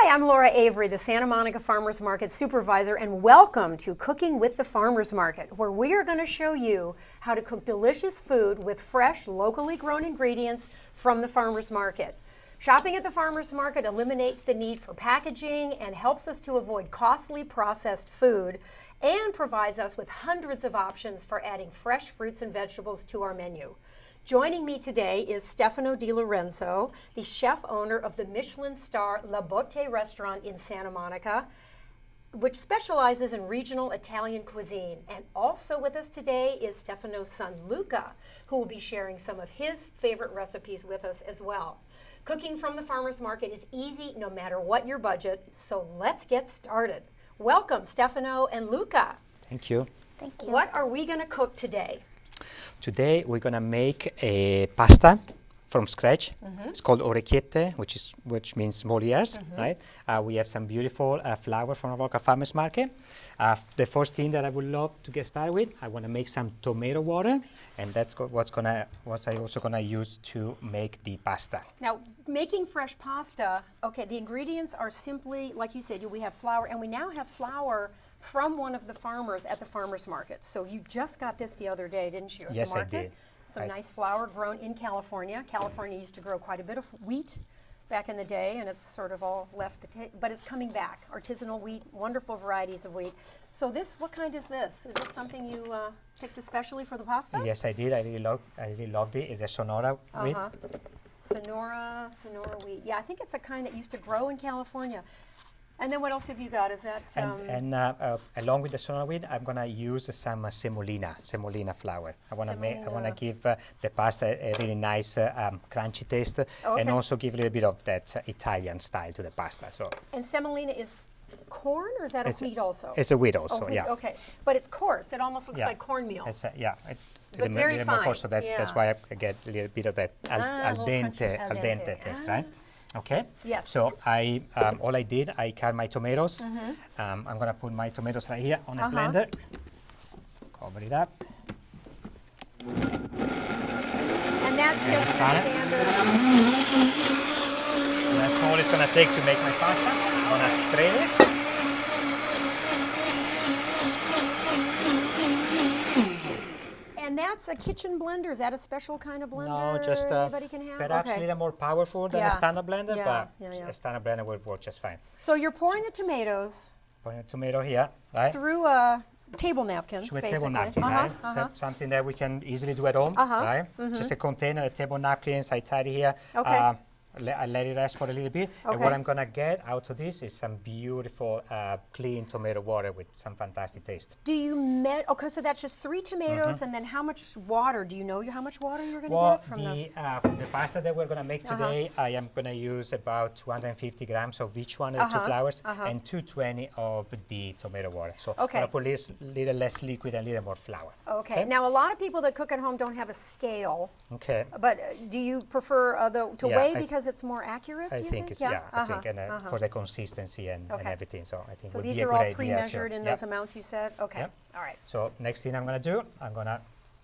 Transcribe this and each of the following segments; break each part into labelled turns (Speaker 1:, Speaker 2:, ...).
Speaker 1: Hi, I'm Laura Avery, the Santa Monica Farmers Market Supervisor, and welcome to Cooking with the Farmers Market, where we are going to show you how to cook delicious food with fresh, locally grown ingredients from the farmers market. Shopping at the farmers market eliminates the need for packaging and helps us to avoid costly processed food and provides us with hundreds of options for adding fresh fruits and vegetables to our menu. Joining me today is Stefano Dilorenzo, the chef owner of the Michelin star La Botte restaurant in Santa Monica, which specializes in regional Italian cuisine. And also with us today is Stefano's son Luca, who will be sharing some of his favorite recipes with us as well. Cooking from the farmers market is easy no matter what your budget, so let's get started. Welcome, Stefano and Luca.
Speaker 2: Thank you.
Speaker 3: Thank you.
Speaker 1: What are we going to cook today?
Speaker 2: Today we're gonna make a pasta from scratch. It's called Orecchiette, which means small ears, right? We have some beautiful flour from our local farmers market. The first thing that I would love to get started with, I want to make some tomato water, and that's what I also gonna use to make the pasta.
Speaker 1: Now, making fresh pasta, okay, the ingredients are simply, like you said, we have flour, and we now have flour from one of the farmers at the farmers market. So you just got this the other day, didn't you? At
Speaker 2: Yes,
Speaker 1: the market?
Speaker 2: I did.
Speaker 1: Some nice flour grown in California. California used to grow quite a bit of wheat back in the day, and it's sort of all left but it's coming back. Artisanal wheat, wonderful varieties of wheat. So this, what kind is this? Is this something you picked especially for the pasta?
Speaker 2: Yes, I did. I really loved it. It's a Sonora wheat.
Speaker 1: Sonora wheat. Yeah, I think it's a kind that used to grow in California. And then what else have you got? Is that
Speaker 2: along with the Sonora wheat, I'm gonna use some semolina flour. I wanna give the pasta a really nice crunchy taste, and also give a little bit of that Italian style to the pasta. So. And
Speaker 1: semolina is corn, or is that a wheat also?
Speaker 2: It's a wheat also,
Speaker 1: yeah. Okay, but it's coarse. It almost looks like cornmeal.
Speaker 2: It's
Speaker 1: but very fine.
Speaker 2: Coarse, so that's why I get a little bit of that al dente taste, right? Okay.
Speaker 1: Yes.
Speaker 2: So all I did, I cut my tomatoes. I'm gonna put my tomatoes right here on a blender. Cover it up.
Speaker 1: And that's just your standard.
Speaker 2: That's all it's gonna take to make my pasta. I'm gonna strain it.
Speaker 1: And that's a kitchen blender. Is that a special kind of blender?
Speaker 2: No, just
Speaker 1: anybody can have?
Speaker 2: perhaps a little more powerful than a standard blender, but a standard blender will work just fine.
Speaker 1: So you're pouring the tomatoes.
Speaker 2: Pouring the tomato here, right?
Speaker 1: Through a table napkin,
Speaker 2: through a
Speaker 1: basically.
Speaker 2: table napkin, right? So something that we can easily do at home, right? Just a container, a table napkins. I tidy here.
Speaker 1: Okay.
Speaker 2: I let it rest for a little bit. And what I'm gonna get out of this is some beautiful, clean tomato water with some fantastic taste.
Speaker 1: Do you okay, so that's just 3 tomatoes, and then how much water? Do you know how much water you're gonna get from
Speaker 2: from the pasta that we're gonna make today, I am gonna use about 250 grams of each one of the 2 flours and 220 of the tomato water. So I'm gonna put a little less liquid and a little more flour.
Speaker 1: Okay. Now a lot of people that cook at home don't have a scale.
Speaker 2: Okay.
Speaker 1: But do you prefer to weigh because it's more accurate?
Speaker 2: I think it's I think for the consistency and everything. So I think
Speaker 1: so
Speaker 2: would
Speaker 1: these
Speaker 2: be a
Speaker 1: are
Speaker 2: good
Speaker 1: all
Speaker 2: idea
Speaker 1: pre-measured in those amounts you said. Okay.
Speaker 2: Yep.
Speaker 1: All right.
Speaker 2: So next thing I'm gonna do, I'm gonna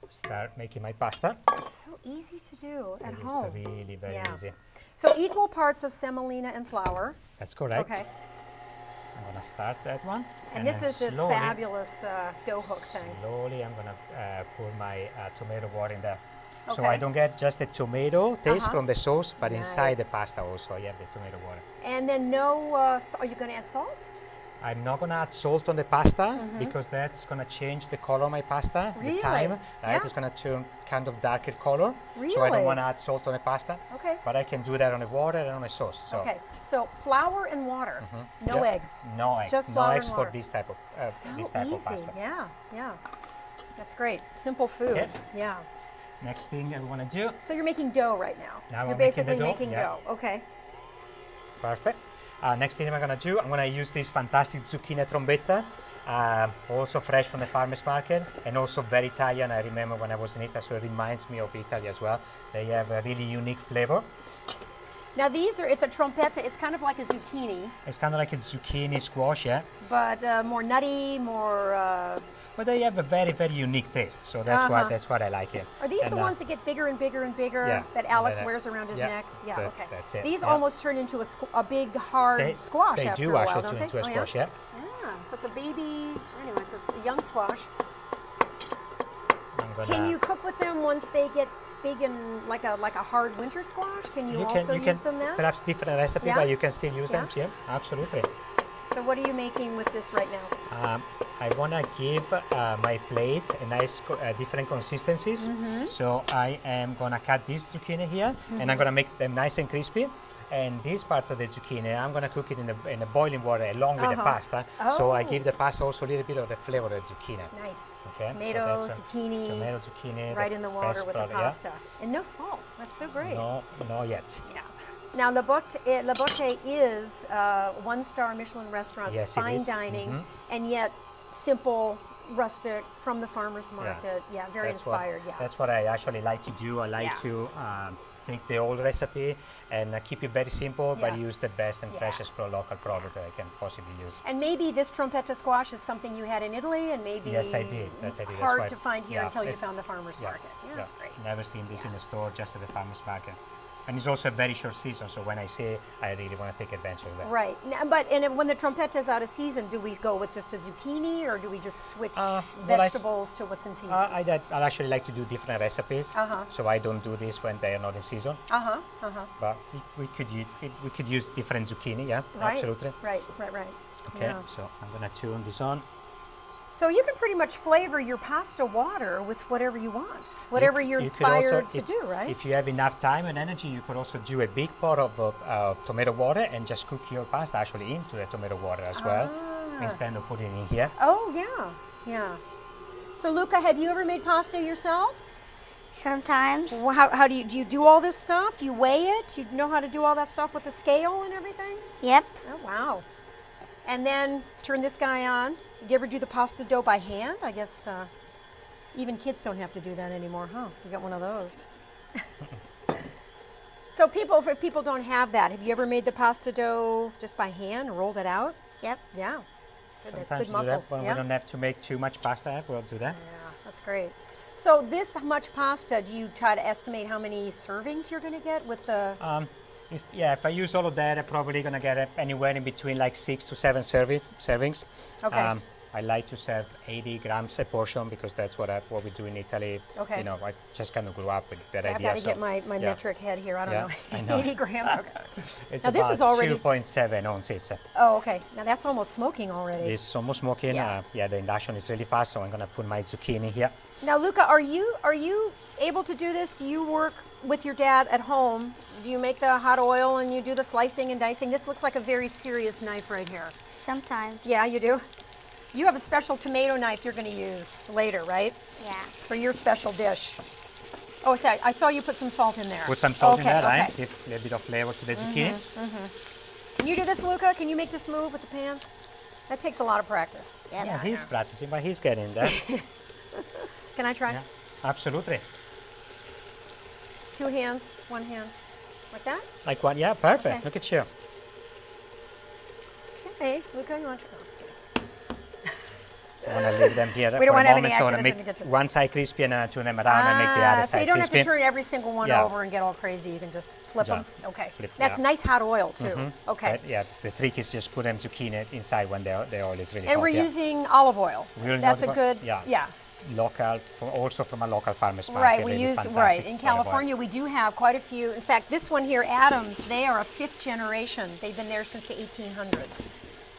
Speaker 2: start making my pasta.
Speaker 1: It's so easy to do at
Speaker 2: It's
Speaker 1: home.
Speaker 2: really very easy.
Speaker 1: So equal parts of semolina and flour.
Speaker 2: That's correct.
Speaker 1: Okay.
Speaker 2: I'm gonna start that one.
Speaker 1: And this is this fabulous dough hook thing.
Speaker 2: Slowly, I'm gonna pour my tomato water in there. Okay. So I don't get just the tomato taste from the sauce, but inside the pasta also I have the tomato water.
Speaker 1: And then are you going to add salt?
Speaker 2: I'm not going to add salt on the pasta because that's going to change the color of my pasta with time. Right? Yeah. It's going to turn kind of darker color.
Speaker 1: Really?
Speaker 2: So I don't want to add salt on the pasta.
Speaker 1: Okay.
Speaker 2: But I can do that on the water and on the sauce. So.
Speaker 1: Okay. So flour and water. No eggs.
Speaker 2: No eggs.
Speaker 1: Just flour
Speaker 2: and water. For this type of
Speaker 1: of
Speaker 2: pasta.
Speaker 1: Yeah. That's great. Simple food.
Speaker 2: Okay.
Speaker 1: Yeah.
Speaker 2: Next thing I want to do.
Speaker 1: So you're making dough right now.
Speaker 2: Now
Speaker 1: you're basically making dough. Okay.
Speaker 2: Perfect. Next thing I'm going to do, I'm going to use this fantastic Zucchini Trombetta, also fresh from the farmer's market, and also very Italian. I remember when I was in Italy, so it reminds me of Italy as well. They have a really unique flavor.
Speaker 1: Now these are, it's a trompetta, it's kind of like a zucchini.
Speaker 2: It's kind of like a zucchini squash, yeah.
Speaker 1: But more nutty, more...
Speaker 2: But they have a very, very unique taste, so that's what I like it.
Speaker 1: Are these the ones that get bigger and bigger and bigger that Alex wears around his neck? Yeah, okay.
Speaker 2: That's it.
Speaker 1: These almost turn into a big, hard squash after a while,
Speaker 2: They do actually
Speaker 1: don't
Speaker 2: turn into a squash, yeah.
Speaker 1: Yeah, so it's a baby, anyway, it's a young squash.
Speaker 2: Can
Speaker 1: you cook with them once they get big and like a hard winter squash? Can you also use them then?
Speaker 2: Perhaps different recipe, but you can still use them, yeah, absolutely.
Speaker 1: So what are you making with this right now?
Speaker 2: I want to give my plate a nice different consistencies. So I am going to cut this zucchini here, and I'm going to make them nice and crispy. And this part of the zucchini, I'm going to cook it in the boiling water along with the pasta. So I give the pasta also a little bit of the flavor of the zucchini.
Speaker 1: Nice.
Speaker 2: Okay?
Speaker 1: Tomato,
Speaker 2: so
Speaker 1: zucchini, right in the water with the pasta. Yeah. And no salt. That's so great.
Speaker 2: No, not yet.
Speaker 1: Yeah. Now, La Botte is a one-star Michelin restaurant, fine dining, and yet simple, rustic, from the farmer's market. Yeah, very inspired.
Speaker 2: That's what I actually like to do. I like to take the old recipe and keep it very simple, but use the best and freshest local products that I can possibly use.
Speaker 1: And maybe this trompetta squash is something you had in Italy, and maybe
Speaker 2: yes, I did.
Speaker 1: Hard to find here until you found the farmer's market. Yeah, that's great.
Speaker 2: Never seen this in the store, just at the farmer's market. And it's also a very short season, so when I say I really want to take advantage of that.
Speaker 1: Right, but when the trompetta is out of season, do we go with just a zucchini, or do we just switch vegetables to what's in season?
Speaker 2: I actually like to do different recipes, so I don't do this when they are not in season. But we could use different zucchini, yeah, absolutely.
Speaker 1: Right.
Speaker 2: Okay, so I'm gonna turn this on.
Speaker 1: So you can pretty much flavor your pasta water with whatever you want, whatever you're inspired to do, right?
Speaker 2: If you have enough time and energy, you could also do a big pot of tomato water and just cook your pasta actually into the tomato water as well, instead of putting it in here.
Speaker 1: Oh, yeah. So Luca, have you ever made pasta yourself?
Speaker 3: Sometimes.
Speaker 1: Well, how do you do all this stuff? Do you weigh it? Do you know how to do all that stuff with the scale and everything?
Speaker 3: Yep.
Speaker 1: Oh, wow. And then turn this guy on. Do you ever do the pasta dough by hand? I guess even kids don't have to do that anymore, huh? You got one of those. So if people don't have that, have you ever made the pasta dough just by hand and rolled it out?
Speaker 3: Yep.
Speaker 1: Yeah.
Speaker 2: Sometimes
Speaker 1: good muscles.
Speaker 2: When we don't have to make too much pasta, we'll do that.
Speaker 1: Yeah, that's great. So this much pasta, do you try to estimate how many servings you're going to get with the...
Speaker 2: If I use all of that, I'm probably going to get anywhere in between like 6 to 7 servings.
Speaker 1: Okay.
Speaker 2: I like to serve 80 grams a portion because that's what we do in Italy.
Speaker 1: Okay.
Speaker 2: You know, I just kind of grew up with that
Speaker 1: idea. I've got to get my metric head here. I don't know.
Speaker 2: I know.
Speaker 1: 80 grams. Okay.
Speaker 2: It's
Speaker 1: now
Speaker 2: about
Speaker 1: this is already
Speaker 2: 2.7 ounces.
Speaker 1: Oh, okay. Now that's almost smoking already.
Speaker 2: It's almost smoking. The induction is really fast, so I'm going to put my zucchini here.
Speaker 1: Now, Luca, are you able to do this? Do you work with your dad at home? Do you make the hot oil and you do the slicing and dicing? This looks like a very serious knife right here.
Speaker 3: Sometimes.
Speaker 1: Yeah, you do? You have a special tomato knife you're going to use later, right?
Speaker 3: Yeah.
Speaker 1: For your special dish. Oh, sorry, I saw you put some salt in there.
Speaker 2: Put some salt in there, right? Give a little bit of flavor to the zucchini.
Speaker 1: Can you do this, Luca? Can you make this move with the pan? That takes a lot of practice.
Speaker 2: Yeah, he's practicing, but he's getting there.
Speaker 1: Can I try?
Speaker 2: Yeah, absolutely.
Speaker 1: 2 hands, 1 hand. Like that?
Speaker 2: Like one, yeah, perfect.
Speaker 1: Okay.
Speaker 2: Look at you.
Speaker 1: Okay, Luca, you want to try? Oh,
Speaker 2: I want to leave them here
Speaker 1: we don't
Speaker 2: for
Speaker 1: want
Speaker 2: a
Speaker 1: to have
Speaker 2: moment,
Speaker 1: any
Speaker 2: so I want to
Speaker 1: accidents in the
Speaker 2: make
Speaker 1: kitchen.
Speaker 2: one side crispy and turn them around and make the other
Speaker 1: So
Speaker 2: side
Speaker 1: you don't
Speaker 2: crispy.
Speaker 1: have to turn every single one over and get all crazy. You can just flip them. Okay. That's nice hot oil too. Okay.
Speaker 2: But, yeah, the trick is just put them zucchini inside when the oil is really hot.
Speaker 1: And we're using olive oil. That's a good,
Speaker 2: yeah. Local, also from a local farmer's market.
Speaker 1: Right, we use, in California we do have quite a few. In fact, this one here, Adams, they are a 5th generation. They've been there since the 1800s.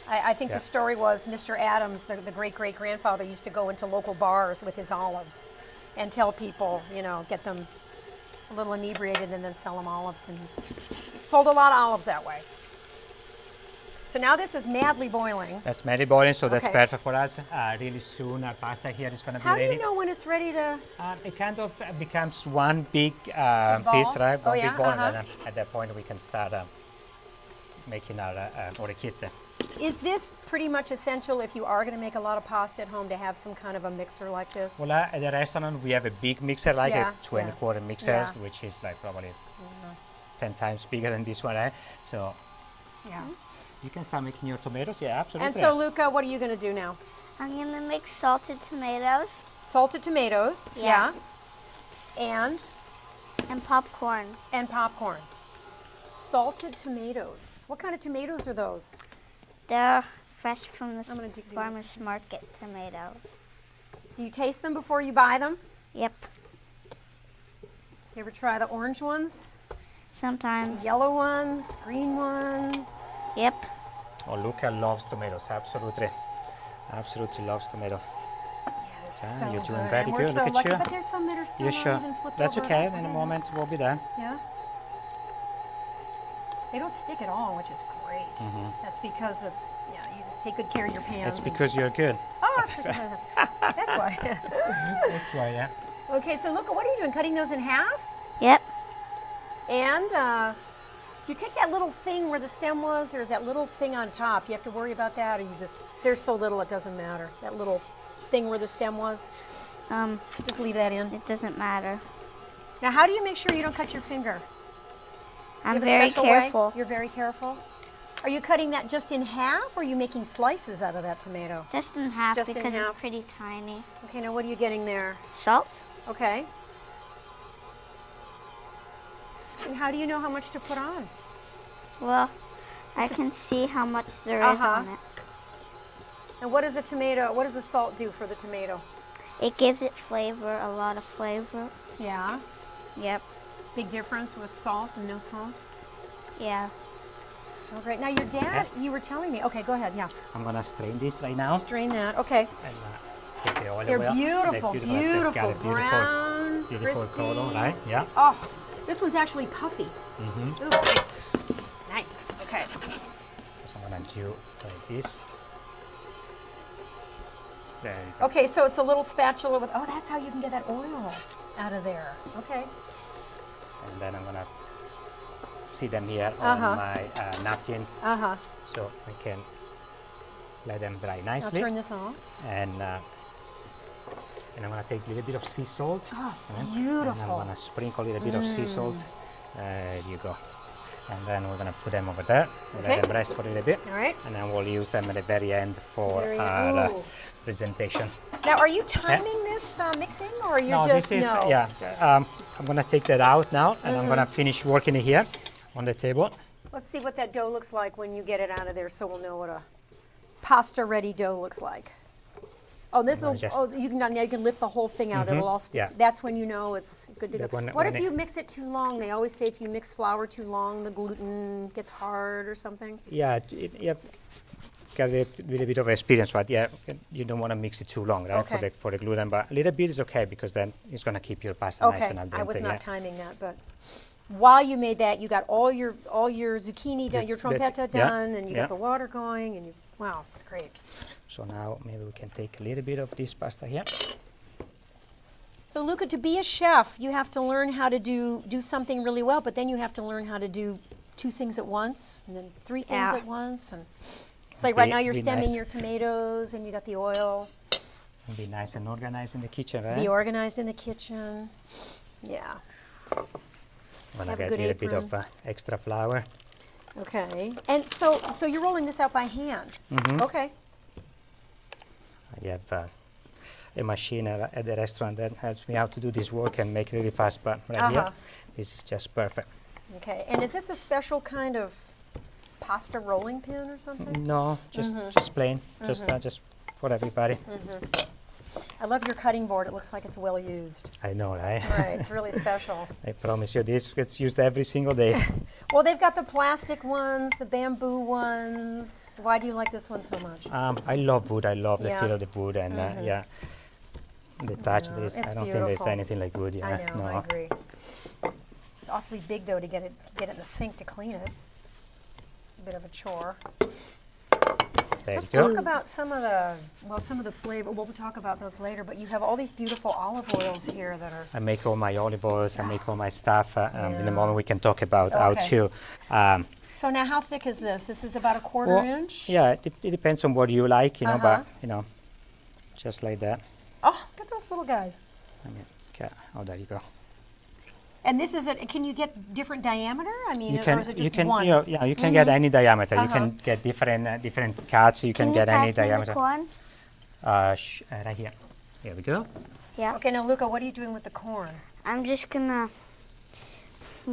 Speaker 1: I think the story was Mr. Adams, the great-great-grandfather, used to go into local bars with his olives and tell people, get them a little inebriated and then sell them olives. And he's sold a lot of olives that way. So now this is madly boiling.
Speaker 2: That's madly boiling, so that's perfect for us. Really soon our pasta here is going to be ready.
Speaker 1: How do you know when it's ready to...
Speaker 2: It kind of becomes one big piece, right? One big ball, and then at that point we can start making our orecchiette.
Speaker 1: Is this pretty much essential if you are going to make a lot of pasta at home to have some kind of a mixer like this?
Speaker 2: Well, at the restaurant we have a big mixer, like a 20-quart mixer, which is like probably 10 times bigger than this one, right? So
Speaker 1: Yeah.
Speaker 2: you can start making your tomatoes. Yeah, absolutely.
Speaker 1: And so, Luca, what are you going to do now?
Speaker 3: I'm gonna make salted tomatoes
Speaker 1: Salted tomatoes.
Speaker 3: Yeah.
Speaker 1: And
Speaker 3: popcorn.
Speaker 1: popcorn. Salted tomatoes. What kind of tomatoes are those?
Speaker 3: They're fresh from the
Speaker 1: I'm gonna do these.
Speaker 3: farmer's market tomatoes.
Speaker 1: Do you taste them before you buy them?
Speaker 3: Yep.
Speaker 1: You ever try the orange ones?
Speaker 3: Sometimes.
Speaker 1: Yellow ones? Green ones?
Speaker 3: Yep.
Speaker 2: Oh, Luca loves tomatoes. Absolutely. Absolutely loves tomato.
Speaker 1: So
Speaker 2: you're doing
Speaker 1: good.
Speaker 2: very
Speaker 1: And we're
Speaker 2: good.
Speaker 1: so
Speaker 2: Look at
Speaker 1: lucky,
Speaker 2: you.
Speaker 1: but there's some that are still
Speaker 2: You
Speaker 1: not
Speaker 2: sure?
Speaker 1: even flipped
Speaker 2: That's
Speaker 1: over.
Speaker 2: okay. In a moment, we'll be there.
Speaker 1: Yeah. They don't stick at all, which is great. That's because you just take good care of your pans.
Speaker 2: It's because you're good.
Speaker 1: Oh, that's why.
Speaker 2: That's why, yeah.
Speaker 1: Okay, so look, what are you doing? Cutting those in half?
Speaker 3: Yep.
Speaker 1: And do you take that little thing where the stem was, or is that little thing on top? You have to worry about that, or you just, there's so little it doesn't matter. That little thing where the stem was, just leave that in.
Speaker 3: It doesn't matter.
Speaker 1: Now, how do you make sure you don't cut your finger?
Speaker 3: I'm
Speaker 1: You have a
Speaker 3: very
Speaker 1: special
Speaker 3: careful.
Speaker 1: way? You're very careful? Are you cutting that just in half, or are you making slices out of that tomato?
Speaker 3: Just in half
Speaker 1: Just in
Speaker 3: because
Speaker 1: half.
Speaker 3: it's pretty tiny.
Speaker 1: Okay, now what are you getting there?
Speaker 3: Salt.
Speaker 1: Okay. And how do you know how much to put on?
Speaker 3: Well, I can see how much there is on it.
Speaker 1: And what does the salt do for the tomato?
Speaker 3: It gives it flavor, a lot of flavor.
Speaker 1: Yeah.
Speaker 3: Yep.
Speaker 1: Big difference with salt and no salt?
Speaker 3: Yeah.
Speaker 1: So great. Now your dad, you were telling me, okay, go ahead, yeah.
Speaker 2: I'm going to strain this right now.
Speaker 1: Strain that, okay.
Speaker 2: And take the oil
Speaker 1: They're
Speaker 2: away.
Speaker 1: beautiful,
Speaker 2: They've
Speaker 1: beautiful,
Speaker 2: got a
Speaker 1: brown,
Speaker 2: beautiful
Speaker 1: crispy.
Speaker 2: color, right? Yeah.
Speaker 1: Oh, this one's actually puffy. Ooh, nice. Nice, okay.
Speaker 2: So I'm going to do like this. There you go.
Speaker 1: Okay, so it's a little spatula with, oh, that's how you can get that oil out of there. Okay.
Speaker 2: And then I'm going to see them here on my napkin, so I can let them dry
Speaker 1: I'll
Speaker 2: nicely.
Speaker 1: turn this off.
Speaker 2: And I'm going to take a little bit of sea salt.
Speaker 1: Oh, it's
Speaker 2: And I'm
Speaker 1: beautiful.
Speaker 2: going to sprinkle a little bit of sea salt. There you go. And then we're going to put them over there. We'll let them rest for a little bit.
Speaker 1: All right.
Speaker 2: And then we'll use them at the very end for
Speaker 1: Very-
Speaker 2: the
Speaker 1: ooh.
Speaker 2: presentation.
Speaker 1: Now, are you timing this mixing, or are you
Speaker 2: No,
Speaker 1: just,
Speaker 2: this is, yeah. I'm going to take that out now, and I'm going to finish working it here on the table.
Speaker 1: Let's see what that dough looks like when you get it out of there, so we'll know what a pasta-ready dough looks like. Oh, this will.
Speaker 2: just-
Speaker 1: Oh, you can now you can lift the whole thing out. It'll all stick.
Speaker 2: yeah.
Speaker 1: That's when you know it's good to go.
Speaker 2: When-
Speaker 1: What
Speaker 2: when
Speaker 1: if
Speaker 2: it-
Speaker 1: you mix it too long? They always say if you mix flour too long, the gluten gets hard or something.
Speaker 2: Yeah, you got a little bit of experience, but yeah, you don't want to mix it too long, right?
Speaker 1: Okay.
Speaker 2: For the gluten, but a little bit is okay because then it's going to keep your pasta nice
Speaker 1: Okay,
Speaker 2: and al dente.
Speaker 1: I was
Speaker 2: yeah.
Speaker 1: not timing that, but while you made that, you got all your zucchini done, your
Speaker 2: That's-
Speaker 1: trombetta
Speaker 2: yeah,
Speaker 1: done, and you
Speaker 2: yeah.
Speaker 1: got the water going, and you. Wow, it's great.
Speaker 2: So now maybe we can take a little bit of this pasta here.
Speaker 1: So Luca, to be a chef, you have to learn how to do something really well, but then you have to learn how to do 2 things at once, and then 3 things
Speaker 3: Yeah.
Speaker 1: at once. And it's like right now you're
Speaker 2: Be
Speaker 1: stemming
Speaker 2: nice.
Speaker 1: your tomatoes, and you got the oil.
Speaker 2: And be nice and organized in the kitchen, right?
Speaker 1: Be organized in the kitchen. Yeah.
Speaker 2: I'm gonna
Speaker 1: have a
Speaker 2: get a
Speaker 1: good
Speaker 2: little bit
Speaker 1: apron.
Speaker 2: of extra flour.
Speaker 1: Okay. And so you're rolling this out by hand. Okay.
Speaker 2: I have a machine at the restaurant that helps me out to do this work and make it really fast, but right here, this is just perfect.
Speaker 1: Okay. And is this a special kind of pasta rolling pin or something?
Speaker 2: No, just plain, just for everybody.
Speaker 1: I love your cutting board. It looks like it's well used.
Speaker 2: I know, right?
Speaker 1: Right. It's really special.
Speaker 2: I promise you, this gets used every single day.
Speaker 1: Well, they've got the plastic ones, the bamboo ones. Why do you like this one so much?
Speaker 2: I love wood. I love the
Speaker 1: Yeah.
Speaker 2: feel of the wood, and yeah, the touch.
Speaker 1: know,
Speaker 2: There's, I
Speaker 1: it's
Speaker 2: don't think there's
Speaker 1: beautiful.
Speaker 2: anything like wood. Yeah,
Speaker 1: I know,
Speaker 2: no.
Speaker 1: I agree. It's awfully big though to get it in the sink to clean it. A bit of a chore.
Speaker 2: There
Speaker 1: Let's
Speaker 2: you go.
Speaker 1: talk about some of the flavor. We'll talk about those later, but you have all these beautiful olive oils here that are.
Speaker 2: I make all my olive oils. I make all my stuff. In
Speaker 1: Yeah.
Speaker 2: a moment, we can talk about how
Speaker 1: Okay.
Speaker 2: to.
Speaker 1: So now how thick is this? This is about a quarter
Speaker 2: Well,
Speaker 1: inch?
Speaker 2: Yeah, it depends on what you like, you know, but just like that.
Speaker 1: Oh, look at those little guys.
Speaker 2: I mean, okay. Oh, there you go.
Speaker 1: And this is it. Can you get different diameter? I mean,
Speaker 2: You can,
Speaker 1: or is it just
Speaker 2: you can,
Speaker 1: one?
Speaker 2: yeah, you can get any diameter. You can get different cuts. You can get any diameter.
Speaker 3: Corn?
Speaker 2: Right here. Here we go.
Speaker 3: Yeah.
Speaker 1: Okay, now Luca, what are you doing with the corn?
Speaker 3: I'm just gonna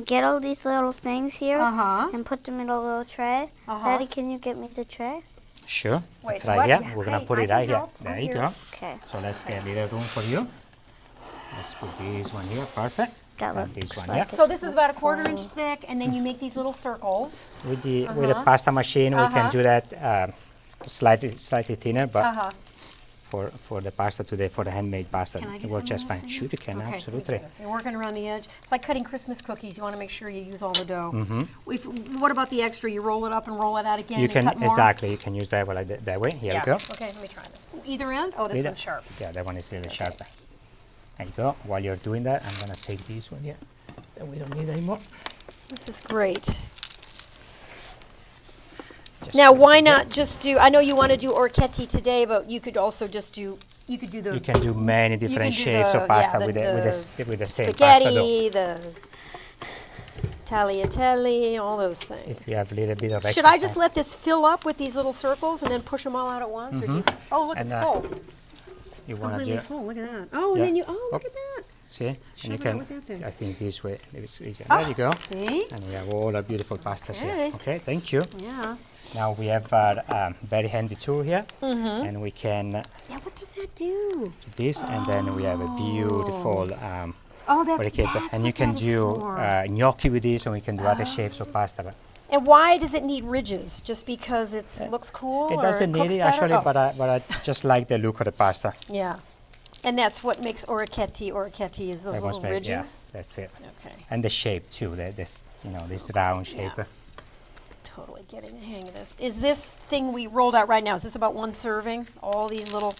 Speaker 3: get all these little things here and put them in a little tray. Daddy, can you get me the tray?
Speaker 2: Sure.
Speaker 1: Wait,
Speaker 2: it's right
Speaker 1: what?
Speaker 2: here.
Speaker 1: Yeah,
Speaker 2: We're gonna
Speaker 1: I
Speaker 2: put it
Speaker 1: can
Speaker 2: right here.
Speaker 1: help.
Speaker 2: There
Speaker 1: Right
Speaker 2: you
Speaker 1: here.
Speaker 2: go.
Speaker 3: Okay.
Speaker 2: So let's get a little room for you. Let's put this one here. Perfect.
Speaker 3: That
Speaker 2: And this
Speaker 3: looks
Speaker 2: one
Speaker 3: like
Speaker 2: here.
Speaker 1: So this is about a 1/4 inch thick, and then you make these little circles.
Speaker 2: With the pasta machine, we can do that slightly thinner, but for the pasta today, for the handmade pasta,
Speaker 1: Can I
Speaker 2: it
Speaker 1: get
Speaker 2: works
Speaker 1: some
Speaker 2: just
Speaker 1: of that
Speaker 2: fine.
Speaker 1: in
Speaker 2: Sure, you can,
Speaker 1: Okay,
Speaker 2: absolutely.
Speaker 1: So you're working around the edge. It's like cutting Christmas cookies. You want to make sure you use all the dough. What about the extra? You roll it up and roll it out again
Speaker 2: You
Speaker 1: and
Speaker 2: can,
Speaker 1: cut more?
Speaker 2: exactly, you can use that like that way. Here
Speaker 1: Yeah.
Speaker 2: we go.
Speaker 1: Okay, let me try that. Either end? Oh, this
Speaker 2: Either-
Speaker 1: one's sharp.
Speaker 2: Yeah, that one is really sharp. There you go. While you're doing that, I'm gonna take this one here. That we don't need anymore.
Speaker 1: This is great.
Speaker 2: Just
Speaker 1: Now,
Speaker 2: twist
Speaker 1: why
Speaker 2: it here.
Speaker 1: not just do, I know you want to do Orecchiette today, but you could also just do, you could do the
Speaker 2: You can do many different
Speaker 1: do
Speaker 2: shapes
Speaker 1: the-
Speaker 2: of pasta
Speaker 1: yeah,
Speaker 2: with the same pasta dough.
Speaker 1: spaghetti, the tagliatelle, all those things.
Speaker 2: If you have a little bit of extra
Speaker 1: Should I just
Speaker 2: time.
Speaker 1: let this fill up with these little circles and then push them all out at once? Or do you, oh, look,
Speaker 2: And,
Speaker 1: it's
Speaker 2: uh,
Speaker 1: full.
Speaker 2: You
Speaker 1: It's
Speaker 2: wanna
Speaker 1: completely
Speaker 2: do
Speaker 1: full. Look at that. Oh,
Speaker 2: Yeah.
Speaker 1: and then you, oh, look
Speaker 2: Oh.
Speaker 1: at that.
Speaker 2: see, and
Speaker 1: Shove
Speaker 2: you
Speaker 1: it out
Speaker 2: can.
Speaker 1: with that thing.
Speaker 2: I think this way it's easier.
Speaker 1: Ah,
Speaker 2: There you go.
Speaker 1: See?
Speaker 2: And we have all our beautiful pastas
Speaker 1: Okay.
Speaker 2: here. Okay, thank you.
Speaker 1: Yeah.
Speaker 2: Now we have our very handy tool here, and we can
Speaker 1: Yeah, what does that do?
Speaker 2: do this, and then we have a beautiful
Speaker 1: Oh, that's,
Speaker 2: orecchiette.
Speaker 1: that's
Speaker 2: And
Speaker 1: what
Speaker 2: you can
Speaker 1: that is
Speaker 2: do
Speaker 1: for.
Speaker 2: gnocchi with this, and we can do other shapes of pasta. But
Speaker 1: And why does it need ridges? Just because it looks cool?
Speaker 2: it
Speaker 1: or
Speaker 2: doesn't need
Speaker 1: cooks
Speaker 2: it
Speaker 1: better?
Speaker 2: actually,
Speaker 1: Oh,
Speaker 2: but I just like the look of the pasta.
Speaker 1: yeah. And that's what makes Orecchiette is those
Speaker 2: That was
Speaker 1: little
Speaker 2: made- yeah,
Speaker 1: ridges?
Speaker 2: that's it.
Speaker 1: Okay.
Speaker 2: And the shape too. This this round shape.
Speaker 1: Yeah. Totally getting the hang of this. Is this thing we rolled out right now, is this about one serving? All these little,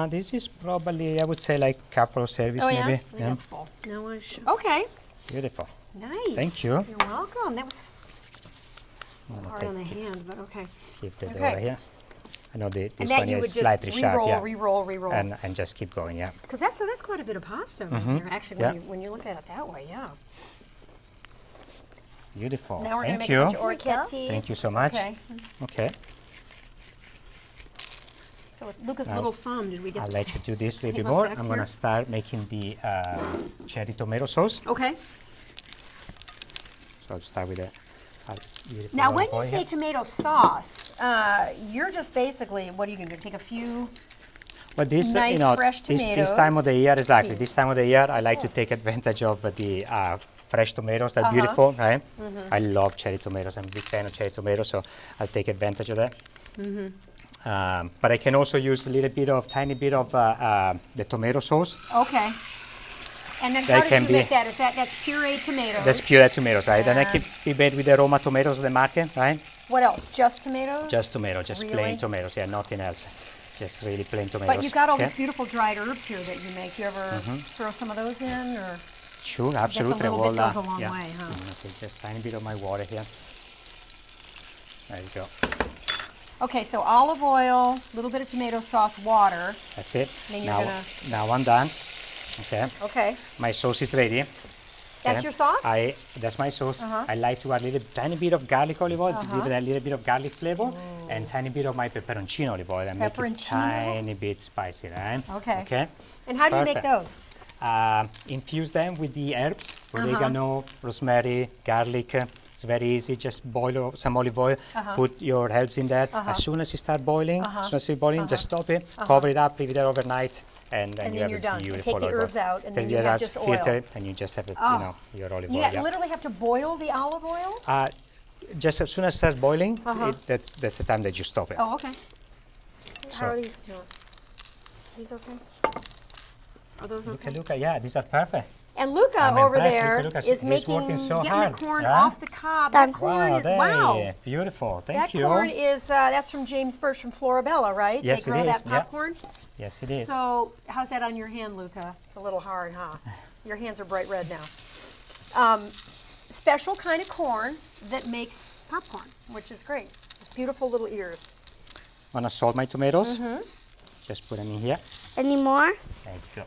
Speaker 2: This is probably, I would say, like couple of service
Speaker 1: oh yeah?
Speaker 2: maybe.
Speaker 1: I think that's full. No, okay.
Speaker 2: Beautiful.
Speaker 1: Nice.
Speaker 2: Thank you.
Speaker 1: You're welcome. That was
Speaker 2: I'm gonna
Speaker 1: hard on the hand, but okay.
Speaker 2: keep the dough
Speaker 1: Okay.
Speaker 2: right here. I know this
Speaker 1: And that
Speaker 2: one
Speaker 1: you
Speaker 2: is
Speaker 1: would just
Speaker 2: slightly sharp,
Speaker 1: re-roll,
Speaker 2: yeah.
Speaker 1: re-roll.
Speaker 2: And just keep going, yeah.
Speaker 1: Because that's quite a bit of pasta right there. Actually,
Speaker 2: Yeah.
Speaker 1: when you look at it that way, yeah.
Speaker 2: Beautiful.
Speaker 1: Now we're going to
Speaker 2: Thank
Speaker 1: make
Speaker 2: you.
Speaker 1: a bunch of Orecchiettes.
Speaker 2: Thank you so much.
Speaker 1: Okay.
Speaker 2: Okay,
Speaker 1: So with Luca's little thumb, did we get
Speaker 2: I'll
Speaker 1: the
Speaker 2: let you do this a little
Speaker 1: same
Speaker 2: bit more.
Speaker 1: effect
Speaker 2: I'm gonna
Speaker 1: here?
Speaker 2: start making the cherry tomato sauce.
Speaker 1: Okay.
Speaker 2: So I'll start with a beautiful
Speaker 1: Now, when
Speaker 2: olive
Speaker 1: you
Speaker 2: oil
Speaker 1: say
Speaker 2: here.
Speaker 1: tomato sauce, you're just basically, what are you going to do? Take a few.
Speaker 2: But this,
Speaker 1: nice fresh
Speaker 2: this time of the year, exactly.
Speaker 1: Yes.
Speaker 2: This time of the year, I like to take advantage of the fresh tomatoes. They're beautiful, right? I love cherry tomatoes. I'm a big fan of cherry tomatoes, so I'll take advantage of that. But I can also use a little bit of, tiny bit of the tomato sauce.
Speaker 1: Okay. And then
Speaker 2: That
Speaker 1: how did
Speaker 2: can
Speaker 1: you
Speaker 2: be-
Speaker 1: make that? That's pureed tomatoes.
Speaker 2: That's pureed tomatoes, right? And I
Speaker 1: And-
Speaker 2: keep be made with the Roma tomatoes at the market, right?
Speaker 1: What else? Just tomatoes?
Speaker 2: Just tomato, just
Speaker 1: Really?
Speaker 2: plain tomatoes, yeah, nothing else. Just really plain tomatoes.
Speaker 1: But you've got all
Speaker 2: okay?
Speaker 1: these beautiful dried herbs here that you make. Do you ever throw some of those in? Or
Speaker 2: Sure, absolutely.
Speaker 1: little bit
Speaker 2: Well,
Speaker 1: goes a long
Speaker 2: yeah.
Speaker 1: way, huh?
Speaker 2: I'm gonna take just a tiny bit of my water here. There you go.
Speaker 1: Okay, so olive oil, a little bit of tomato sauce, water.
Speaker 2: That's it.
Speaker 1: Then you're
Speaker 2: Now,
Speaker 1: gonna-
Speaker 2: now I'm done. Okay.
Speaker 1: Okay.
Speaker 2: My sauce is ready.
Speaker 1: That's
Speaker 2: Okay.
Speaker 1: your sauce?
Speaker 2: That's my sauce. I like to add a little tiny bit of garlic olive oil to give it a little bit of garlic flavor, and tiny bit of my pepperoncino olive oil, and make it
Speaker 1: Pepperoncino?
Speaker 2: tiny bit spicy, right?
Speaker 1: Okay.
Speaker 2: Okay.
Speaker 1: And how do you make
Speaker 2: Perfect.
Speaker 1: those?
Speaker 2: Infuse them with the herbs, oregano, rosemary, garlic. It's very easy. Just boil some olive oil, put your herbs in there. As soon as it starts boiling, just stop it, cover it up, leave it there overnight, and then
Speaker 1: And
Speaker 2: you
Speaker 1: then
Speaker 2: have
Speaker 1: you're
Speaker 2: a
Speaker 1: done. You
Speaker 2: beautiful
Speaker 1: take the
Speaker 2: olive oil.
Speaker 1: herbs out, and then
Speaker 2: Take
Speaker 1: you
Speaker 2: the
Speaker 1: have
Speaker 2: herbs,
Speaker 1: just oil.
Speaker 2: filter it, and you just have your olive
Speaker 1: You
Speaker 2: oil. Yeah.
Speaker 1: literally have to boil the olive oil?
Speaker 2: Just as soon as it starts boiling, that's the time that you stop it.
Speaker 1: Oh, okay.
Speaker 2: So-
Speaker 1: How are these doing? These okay? Are those okay?
Speaker 2: Look, yeah, these are perfect.
Speaker 1: And Luca
Speaker 2: I'm
Speaker 1: over
Speaker 2: impressed.
Speaker 1: there
Speaker 2: Luca,
Speaker 1: is
Speaker 2: he's
Speaker 1: making,
Speaker 2: working so
Speaker 1: getting
Speaker 2: hard,
Speaker 1: the corn
Speaker 2: right?
Speaker 1: off the cob. That corn is, wow.
Speaker 2: Beautiful. Thank
Speaker 1: That
Speaker 2: you.
Speaker 1: corn is, that's from James Birch from Florabella, right?
Speaker 2: Yes,
Speaker 1: they grow
Speaker 2: it is,
Speaker 1: that
Speaker 2: yeah.
Speaker 1: popcorn?
Speaker 2: Yes, it is.
Speaker 1: So, how's that on your hand, Luca? It's a little hard, huh? Your hands are bright red now. Special kind of corn that makes popcorn, which is great. It's beautiful little ears.
Speaker 2: I'm gonna salt my tomatoes. Just put them in here.
Speaker 3: Any more?
Speaker 2: There you go.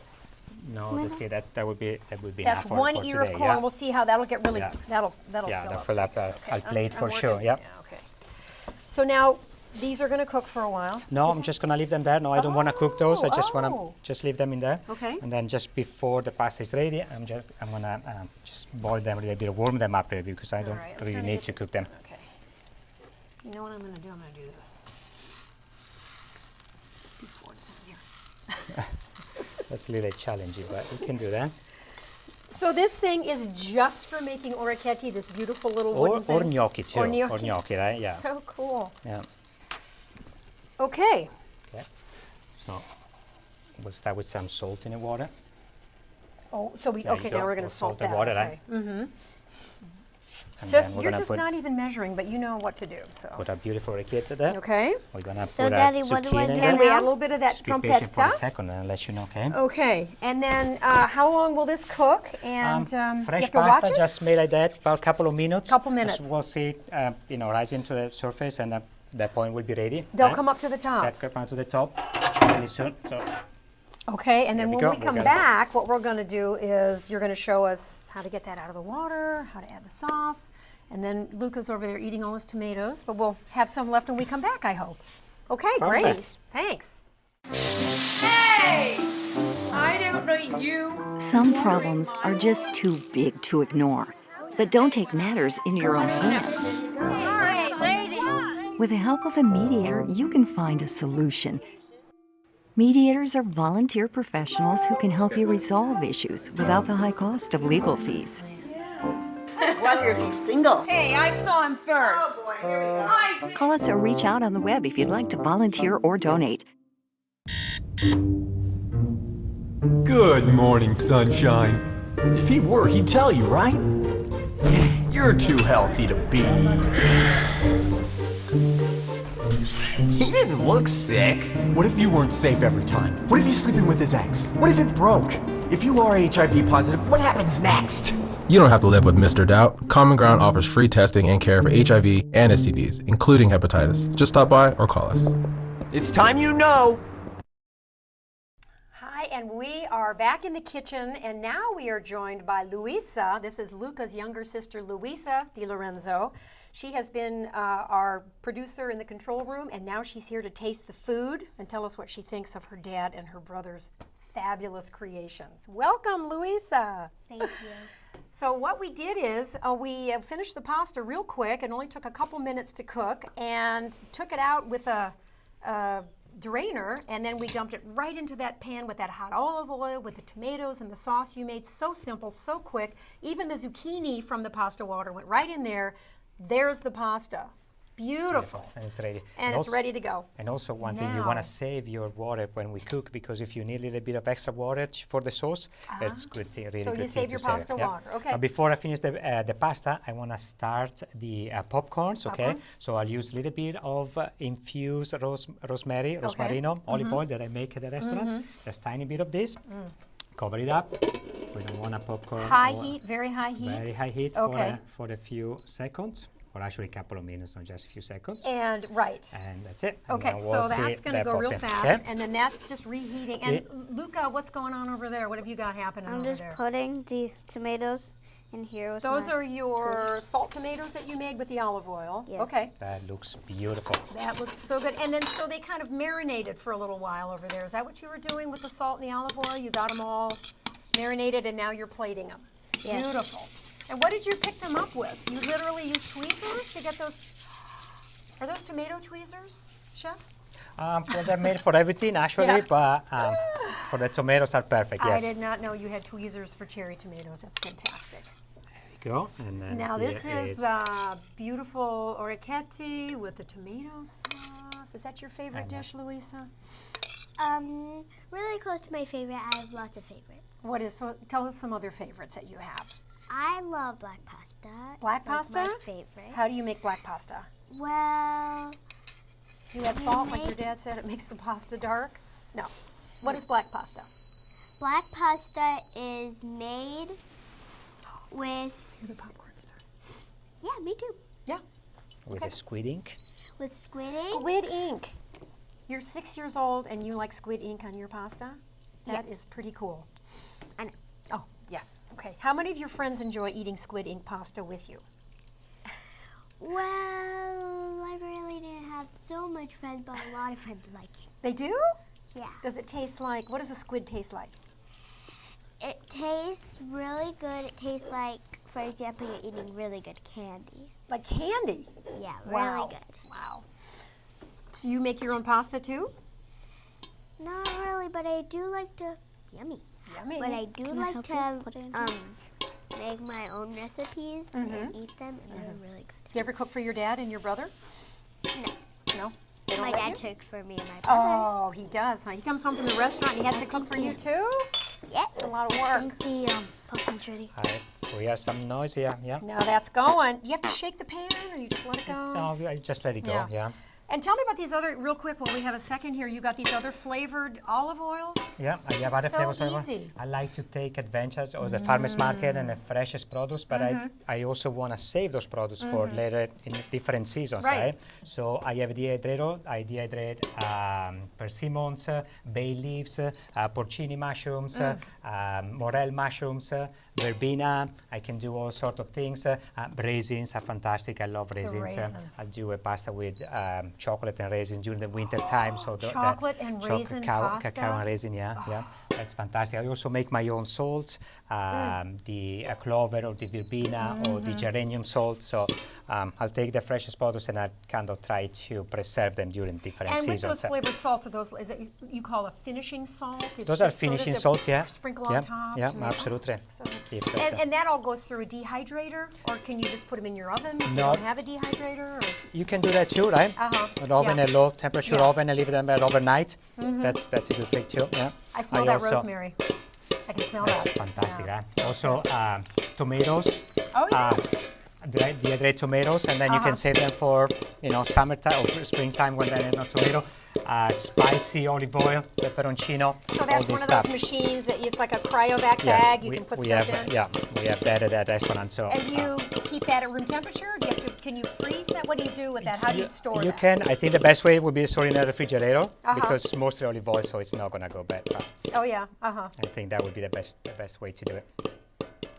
Speaker 2: No, that's it. That would be
Speaker 1: That's
Speaker 2: enough for
Speaker 1: one
Speaker 2: for
Speaker 1: ear of
Speaker 2: today,
Speaker 1: corn.
Speaker 2: yeah.
Speaker 1: We'll see how that'll get really,
Speaker 2: Yeah.
Speaker 1: that'll
Speaker 2: Yeah,
Speaker 1: fill
Speaker 2: they'll
Speaker 1: up.
Speaker 2: fill up a plate for
Speaker 1: working.
Speaker 2: sure. Yep.
Speaker 1: Yeah, okay. So now these are going to cook for a while.
Speaker 2: No, I'm just gonna leave them there. No, I don't want to cook those. I just want to
Speaker 1: Oh.
Speaker 2: just leave them in there.
Speaker 1: Okay.
Speaker 2: And then just before the pasta is ready, I'm gonna just boil them a little bit, warm them up a little bit because I don't
Speaker 1: All right, I'm
Speaker 2: really
Speaker 1: trying
Speaker 2: need
Speaker 1: get
Speaker 2: to
Speaker 1: this
Speaker 2: cook them.
Speaker 1: done. Okay. You know what I'm going to do? I'm going to do this. Before it's in here.
Speaker 2: That's a little challenging, but we can do that.
Speaker 1: So this thing is just for making orecchiette, this beautiful little
Speaker 2: Or
Speaker 1: wooden thing.
Speaker 2: gnocchi too.
Speaker 1: Or gnocchi.
Speaker 2: Or gnocchi, right? Yeah.
Speaker 1: So cool.
Speaker 2: Yeah.
Speaker 1: Okay.
Speaker 2: Okay. So we'll start with some salt in the water.
Speaker 1: Oh, so we
Speaker 2: There you
Speaker 1: okay.
Speaker 2: go.
Speaker 1: Now we're going
Speaker 2: We'll
Speaker 1: to salt
Speaker 2: the
Speaker 1: that.
Speaker 2: water,
Speaker 1: Okay.
Speaker 2: right? And
Speaker 1: Just
Speaker 2: then we're
Speaker 1: you're
Speaker 2: gonna
Speaker 1: just
Speaker 2: put,
Speaker 1: not even measuring, but you know what to do. So
Speaker 2: put a beautiful orecchiette there.
Speaker 1: okay.
Speaker 2: We're gonna
Speaker 3: So,
Speaker 2: put
Speaker 3: Daddy,
Speaker 2: a
Speaker 3: what do I
Speaker 2: zucchini
Speaker 3: do
Speaker 2: in
Speaker 1: And
Speaker 2: there.
Speaker 1: we add a little bit of that
Speaker 2: Just be patient for a
Speaker 1: trombetta.
Speaker 2: second and I'll let you know, okay?
Speaker 1: Okay. And then how long will this cook? And you
Speaker 2: fresh
Speaker 1: have to watch
Speaker 2: pasta
Speaker 1: it.
Speaker 2: just made like that, about a couple of minutes.
Speaker 1: Couple
Speaker 2: As
Speaker 1: minutes.
Speaker 2: We'll see it, rising to the surface, and at that point we'll be ready.
Speaker 1: They'll
Speaker 2: right?
Speaker 1: come up to the top.
Speaker 2: That come up to the top really soon. So
Speaker 1: Okay, and then
Speaker 2: There we
Speaker 1: when
Speaker 2: go.
Speaker 1: we come
Speaker 2: We're gonna-
Speaker 1: back, what we're going to do is you're going to show us how to get that out of the water, how to add the sauce, and then Luca's over there eating all his tomatoes, but we'll have some left when we come back, I hope. Okay, great.
Speaker 2: Perfect.
Speaker 1: Thanks.
Speaker 4: Hey! I don't know you.
Speaker 5: Some problems are just too big to ignore. But don't take matters into your own hands. With the help of a mediator, you can find a solution. Mediators are volunteer professionals who can help you resolve issues without the high cost of legal fees.
Speaker 6: Wonder if he's single.
Speaker 4: Hey, I saw him first.
Speaker 5: Call us or reach out on the web if you'd like to volunteer or donate.
Speaker 7: Good morning, sunshine. If he were, he'd tell you, right? You're too healthy to be. He didn't look sick. What if you weren't safe every time? What if he's sleeping with his ex? What if it broke? If you are HIV positive, what happens next?
Speaker 8: You don't have to live with Mr. Doubt. Common Ground offers free testing and care for HIV and STDs, including hepatitis. Just stop by or call us.
Speaker 7: It's time you know.
Speaker 1: Hi, and we are back in the kitchen, and now we are joined by Luisa. This is Luca's younger sister, Luisa Dilorenzo. She has been our producer in the control room, and now she's here to taste the food and tell us what she thinks of her dad and her brother's fabulous creations. Welcome, Luisa.
Speaker 3: Thank you.
Speaker 1: So what we did is we finished the pasta real quick. It only took a couple minutes to cook, and took it out with a drainer, and then we dumped it right into that pan with that hot olive oil, with the tomatoes and the sauce you made. So simple, so quick. Even the zucchini from the pasta water went right in there. There's the pasta. Beautiful.
Speaker 2: and it's ready.
Speaker 1: And it's
Speaker 2: also-
Speaker 1: ready to go.
Speaker 2: And also one thing, you want
Speaker 1: Now-
Speaker 2: to save your water when we cook, because if you need a little bit of extra water for the sauce, that's good thing, really
Speaker 1: So
Speaker 2: good
Speaker 1: you
Speaker 2: thing
Speaker 1: save
Speaker 2: to
Speaker 1: your
Speaker 2: save it,
Speaker 1: pasta
Speaker 2: yeah.
Speaker 1: water, okay.
Speaker 2: Before I finish the pasta, I want to start the popcorns, okay?
Speaker 1: Popcorn.
Speaker 2: So I'll use a little bit of infused rosmarino, olive oil that I make at the restaurant. Just tiny bit of this. Cover it up. We don't want a popcorn.
Speaker 1: High
Speaker 2: or-
Speaker 1: heat, very high heat.
Speaker 2: Very high heat
Speaker 1: Okay.
Speaker 2: for a few seconds, or actually a couple of minutes, not just a few seconds.
Speaker 1: And right.
Speaker 2: And that's it. And
Speaker 1: Okay,
Speaker 2: then
Speaker 1: so
Speaker 2: we'll see
Speaker 1: that's going to
Speaker 2: the
Speaker 1: go real
Speaker 2: popping,
Speaker 1: fast,
Speaker 2: okay?
Speaker 1: and then that's just reheating. And Luca, what's going on over there? What have you got happening
Speaker 3: I'm
Speaker 1: over
Speaker 3: just
Speaker 1: there?
Speaker 3: putting the tomatoes in here with
Speaker 1: Those
Speaker 3: my
Speaker 1: are your salt tomatoes that you made with the olive oil.
Speaker 3: Yes.
Speaker 1: Okay,
Speaker 2: That looks beautiful.
Speaker 1: that looks so good. And then so they kind of marinated for a little while over there. Is that what you were doing with the salt and the olive oil? You got them all marinated, and now you're plating them.
Speaker 3: Yes.
Speaker 1: Beautiful. And what did you pick them up with? You literally used tweezers to get those. Are those tomato tweezers, Chef?
Speaker 2: Well, they're made for everything, actually,
Speaker 1: Yeah.
Speaker 2: but for the tomatoes are perfect, yes.
Speaker 1: I did not know you had tweezers for cherry tomatoes. That's fantastic.
Speaker 2: There you go. And then
Speaker 1: Now this
Speaker 2: here
Speaker 1: is the beautiful orecchiette with the tomato sauce. Is that your favorite dish, Luisa?
Speaker 9: Really close to my favorite. I have lots of favorites.
Speaker 1: What is? So tell us some other favorites that you have.
Speaker 9: I love black pasta.
Speaker 1: Black
Speaker 9: That's
Speaker 1: pasta?
Speaker 9: my favorite.
Speaker 1: How do you make black pasta?
Speaker 9: Well,
Speaker 1: You add salt, like your dad said. It makes the pasta dark. No. What is black pasta?
Speaker 9: black pasta is made with.
Speaker 1: You're the popcorn star.
Speaker 9: Yeah, me too.
Speaker 1: Yeah.
Speaker 2: with the squid ink.
Speaker 9: With squid ink.
Speaker 1: Squid ink. You're 6 years old and you like squid ink on your pasta? That
Speaker 9: Yes.
Speaker 1: is pretty cool. Yes. Okay. How many of your friends enjoy eating squid ink pasta with you?
Speaker 9: Well, I really didn't have so much friends, but a lot of friends like it.
Speaker 1: They do?
Speaker 9: Yeah.
Speaker 1: Does it taste like, what does a squid taste like?
Speaker 9: It tastes really good. It tastes like, for example, you're eating really good candy.
Speaker 1: Like candy?
Speaker 9: Yeah,
Speaker 1: Wow.
Speaker 9: really good.
Speaker 1: Wow. So you make your own pasta too?
Speaker 9: Not really, but I do like to, yummy.
Speaker 1: Yummy.
Speaker 9: But I do like to make my own recipes and eat them, and they're really good.
Speaker 1: Do you ever cook for your dad and your brother?
Speaker 9: No.
Speaker 1: No? They don't
Speaker 9: My
Speaker 1: let
Speaker 9: dad
Speaker 1: you?
Speaker 9: cooks for me and my brother.
Speaker 1: Oh, he does, huh? He comes home from the restaurant and he has to cook for you too?
Speaker 9: Yeah.
Speaker 1: It's a lot of
Speaker 3: I
Speaker 1: work.
Speaker 3: think the popcorn's ready.
Speaker 2: All right. We have some noise here. Yeah.
Speaker 1: Now that's going. You have to shake the pan or you just let it go?
Speaker 2: No, I just let it go.
Speaker 1: Yeah.
Speaker 2: Yeah.
Speaker 1: And tell me about these other, real quick, while we have a second here, you got these other flavored olive oils?
Speaker 2: Yeah, I have other
Speaker 1: so
Speaker 2: flavors.
Speaker 1: easy.
Speaker 2: I like to take advantage of the farmers market and the freshest produce, but I also want to save those produce for later in different seasons, right? So I have dehydrated. I dehydrate persimmons, bay leaves, porcini mushrooms, morel mushrooms, verbena. I can do all sorts of things. Raisins are fantastic. I love raisins.
Speaker 1: raisins.
Speaker 2: I do a pasta with chocolate and raisins during the winter time. So
Speaker 1: Chocolate and raisin pasta?
Speaker 2: Cacao and raisin, yeah. That's fantastic. I also make my own salts, the clover or the verbena or the geranium salt. So I'll take the freshest produce and I kind of try to preserve them during different
Speaker 1: And
Speaker 2: seasons.
Speaker 1: with those flavored salts, are those, is it you call a finishing salt? It's
Speaker 2: Those are
Speaker 1: just sort of
Speaker 2: finishing
Speaker 1: to
Speaker 2: salts, yeah.
Speaker 1: Sprinkle on top?
Speaker 2: Yeah,
Speaker 1: to make-
Speaker 2: absolutely.
Speaker 1: So-
Speaker 2: Keep it,
Speaker 1: And that all goes through a dehydrator, or can you just put them in your oven if you
Speaker 2: No.
Speaker 1: don't have a dehydrator? Or?
Speaker 2: you can do that too, right? An oven, a low temperature oven, and leave them there overnight. That's a good trick too. Yeah.
Speaker 1: I smell that
Speaker 2: also-
Speaker 1: rosemary. I can smell
Speaker 2: That's
Speaker 1: that.
Speaker 2: fantastic,
Speaker 1: Yeah.
Speaker 2: right? Also, tomatoes.
Speaker 1: Oh, yeah.
Speaker 2: Dehydrate tomatoes, and then you can save them for summertime or springtime when there is no tomato. Spicy olive oil, pepperoncino,
Speaker 1: So
Speaker 2: all
Speaker 1: that's
Speaker 2: this
Speaker 1: one of
Speaker 2: stuff.
Speaker 1: those machines that it's like a cryovac bag. You can put
Speaker 2: we
Speaker 1: stuff
Speaker 2: have,
Speaker 1: in.
Speaker 2: Yeah, we have that at that restaurant. So
Speaker 1: And do you keep that at room temperature? Do you have to, can you freeze that? What do you do with that? How do you store
Speaker 2: you
Speaker 1: that?
Speaker 2: can. I think the best way would be to store in a refrigerator because it's mostly olive oil, so it's not gonna go bad. But
Speaker 1: Oh yeah.
Speaker 2: I think that would be the best way to do it.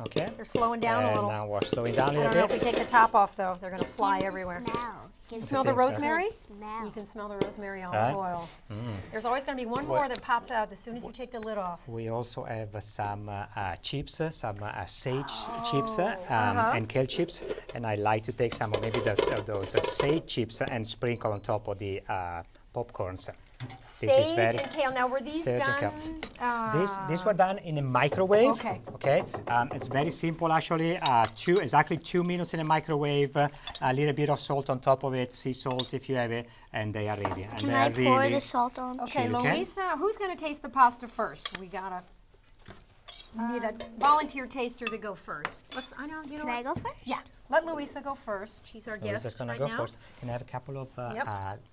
Speaker 2: Okay.
Speaker 1: They're slowing down a
Speaker 2: And
Speaker 1: little.
Speaker 2: now we're slowing down a
Speaker 1: I
Speaker 2: little
Speaker 1: don't know if we
Speaker 2: bit.
Speaker 1: take the top off though. They're gonna fly everywhere.
Speaker 9: Smell.
Speaker 1: Smell the
Speaker 2: It smells
Speaker 1: rosemary?
Speaker 9: Smell.
Speaker 1: You can smell the rosemary olive
Speaker 2: Right.
Speaker 1: oil. There's always going to be one more that pops out as soon as you take the lid off.
Speaker 2: We also have some chips, some sage chips and kale chips, and I like to take some of maybe those sage chips and sprinkle on top of the popcorns.
Speaker 1: Sage and kale. Now, were these
Speaker 2: Sage and
Speaker 1: done?
Speaker 2: These were done in a microwave.
Speaker 1: Okay.
Speaker 2: Okay. It's very simple actually. Exactly 2 minutes in a microwave. A little bit of salt on top of it, sea salt if you have it, and they are ready. And
Speaker 3: Can
Speaker 2: they
Speaker 3: I
Speaker 2: are
Speaker 3: pour
Speaker 2: really
Speaker 3: the salt on?
Speaker 1: Okay,
Speaker 2: Sure you can.
Speaker 1: Luisa, who's going to taste the pasta first? We gotta need a volunteer taster to go first. You know
Speaker 9: Can
Speaker 1: what?
Speaker 9: I go first?
Speaker 1: Yeah. Let Luisa go first. She's our
Speaker 2: Luisa's
Speaker 1: guest
Speaker 2: gonna
Speaker 1: right
Speaker 2: go
Speaker 1: now.
Speaker 2: first. Can I have a couple of
Speaker 1: Yep.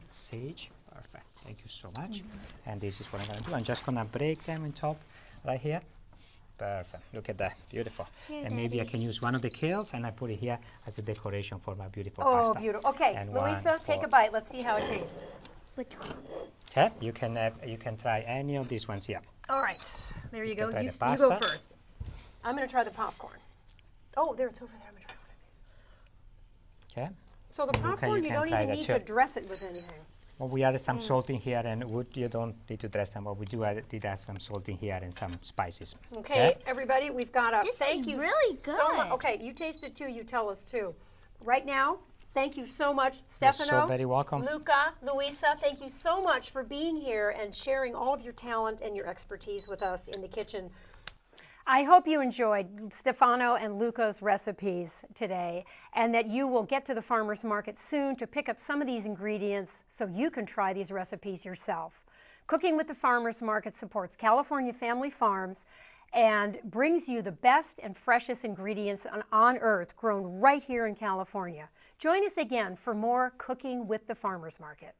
Speaker 2: sage? Perfect. Thank you so much. And this is what I'm gonna do. I'm just gonna break them on top right here. Perfect. Look at that. Beautiful. And maybe I can use one of the kales and I put it here as a decoration for my beautiful
Speaker 1: Oh,
Speaker 2: pasta.
Speaker 1: beautiful. Okay,
Speaker 2: And
Speaker 1: Luisa,
Speaker 2: one
Speaker 1: take
Speaker 2: for-
Speaker 1: a bite. Let's see how it tastes.
Speaker 9: Which one?
Speaker 2: Okay. You can try any of these ones here.
Speaker 1: All right. There you go.
Speaker 2: try
Speaker 1: You,
Speaker 2: the
Speaker 1: you go
Speaker 2: pasta.
Speaker 1: first. I'm going to try the popcorn. Oh, there, it's over there. I'm going to try one of these.
Speaker 2: Okay.
Speaker 1: So the popcorn, you
Speaker 2: can
Speaker 1: don't
Speaker 2: try
Speaker 1: even
Speaker 2: that
Speaker 1: need
Speaker 2: too.
Speaker 1: to dress it with anything.
Speaker 2: Well, we added some salt in here, and you don't need to dress them, but we did add some salt in here and some spices.
Speaker 1: Okay, everybody, we've got a
Speaker 9: This
Speaker 1: thank
Speaker 9: is
Speaker 1: you
Speaker 9: really
Speaker 1: so
Speaker 9: good.
Speaker 1: much. Okay, you taste it too. You tell us too. Right now, thank you so much,
Speaker 2: You're
Speaker 1: Stefano.
Speaker 2: so very welcome.
Speaker 1: Luca, Luisa, thank you so much for being here and sharing all of your talent and your expertise with us in the kitchen. I hope you enjoyed Stefano and Luca's recipes today and that you will get to the farmer's market soon to pick up some of these ingredients so you can try these recipes yourself. Cooking with the Farmer's Market supports California family farms and brings you the best and freshest ingredients on earth grown right here in California. Join us again for more Cooking with the Farmer's Market.